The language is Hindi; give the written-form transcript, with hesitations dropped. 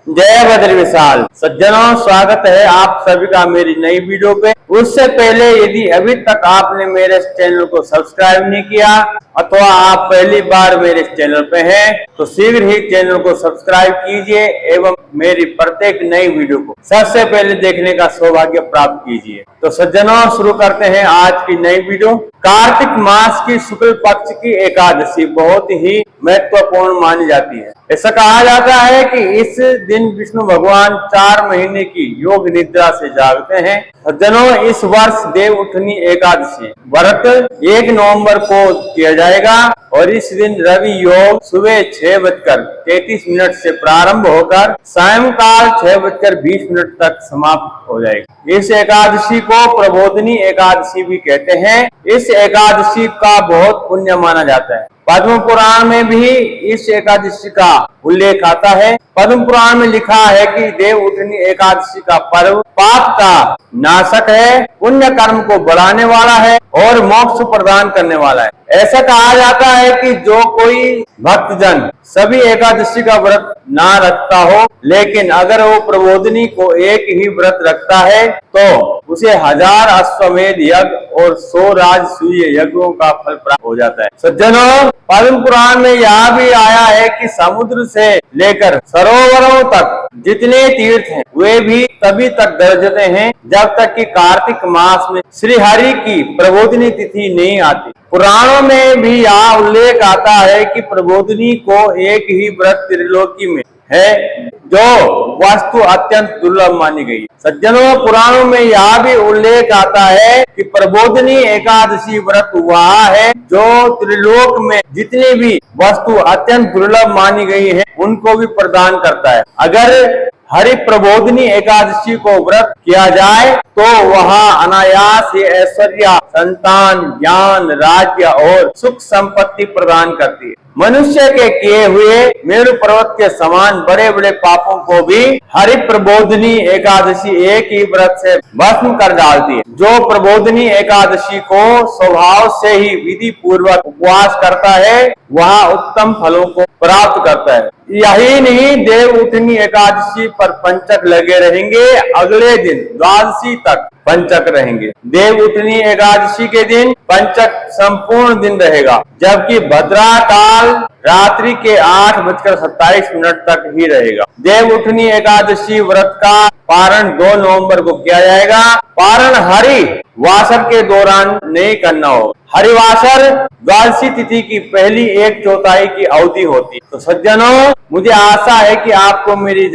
जय बद्र विशाल। सज्जनों, स्वागत है आप सभी का मेरी नई वीडियो पे। उससे पहले यदि अभी तक आपने मेरे इस चैनल को सब्सक्राइब नहीं किया अथवा आप पहली बार मेरे इस चैनल पे हैं तो शीघ्र ही चैनल को सब्सक्राइब कीजिए एवं मेरी प्रत्येक नई वीडियो को सबसे पहले देखने का सौभाग्य प्राप्त कीजिए। तो सज्जनों, शुरू करते हैं आज की नई वीडियो। कार्तिक मास की शुक्ल पक्ष की एकादशी बहुत ही महत्वपूर्ण मानी जाती है। ऐसा कहा जाता है कि इस दिन विष्णु भगवान 4 महीने की योग निद्रा से जागते हैं। सज्जनों, इस वर्ष देव उठनी एकादशी व्रत 1 नवंबर को किया जाएगा और इस दिन रवि योग सुबह 6:33 से प्रारंभ होकर सायंकाल 6:20 तक समाप्त हो जाएगा। इस एकादशी को प्रबोधिनी एकादशी भी कहते हैं। इस एकादशी का बहुत पुण्य माना जाता है। पद्म पुराण में भी इस एकादशी का उल्लेख आता है। पद्म पुराण में लिखा है कि देव उठनी एकादशी का पर्व पाप का नाशक है, पुण्य कर्म को बढ़ाने वाला है और मोक्ष प्रदान करने वाला है। ऐसा कहा जाता है कि जो कोई भक्तजन सभी एकादशी का व्रत ना रखता हो, लेकिन अगर वो प्रबोधिनी को एक ही व्रत रखता है तो उसे 1000 अश्वमेध यज्ञ और 100 राजसूय यज्ञों का फल प्राप्त हो जाता है। सज्जनों, पद्म पुराण में यह भी आया है कि समुद्र से लेकर सरोवरों तक जितने तीर्थ हैं वे भी तभी तक गरजते हैं जब तक कि कार्तिक मास में श्री हरि की प्रबोधिनी तिथि नहीं आती। पुराणों में भी यह उल्लेख आता है कि प्रबोधिनी को एक ही व्रत त्रिलोकी में है जो वस्तु अत्यंत दुर्लभ मानी गई। सज्जनों, पुराणों में यह भी उल्लेख आता है कि प्रबोधिनी एकादशी व्रत वह है जो त्रिलोक में जितनी भी वस्तु अत्यंत दुर्लभ मानी गई है उनको भी प्रदान करता है। अगर हरि प्रबोधिनी एकादशी को व्रत किया जाए तो वह अनायास ही ऐश्वर्य, संतान, ज्ञान, राज्य और सुख संपत्ति प्रदान करती है। मनुष्य के किए हुए मेरु पर्वत के समान बड़े बड़े पापों को भी हरि प्रबोधिनी एकादशी एक ही व्रत से भस्म कर डालती है। जो प्रबोधिनी एकादशी को स्वभाव से ही विधि पूर्वक उपवास करता है वह उत्तम फलों को प्राप्त करता है। यही नहीं, देव उठनी एकादशी पर पंचक लगे रहेंगे। अगले दिन द्वादशी तक पंचक रहेंगे। देव उठनी एकादशी के दिन पंचक संपूर्ण दिन रहेगा, जबकि भद्रा काल रात्रि के 8:27 तक ही रहेगा। देव उठनी एकादशी व्रत का पारण 2 नवंबर को किया जाएगा। पारण हरि वासर के दौरान नहीं करना हो। हरिवासर द्वादशी तिथि की पहली 1/4 की अवधि होती है। तो सज्जनों, मुझे आशा है कि आपको मेरी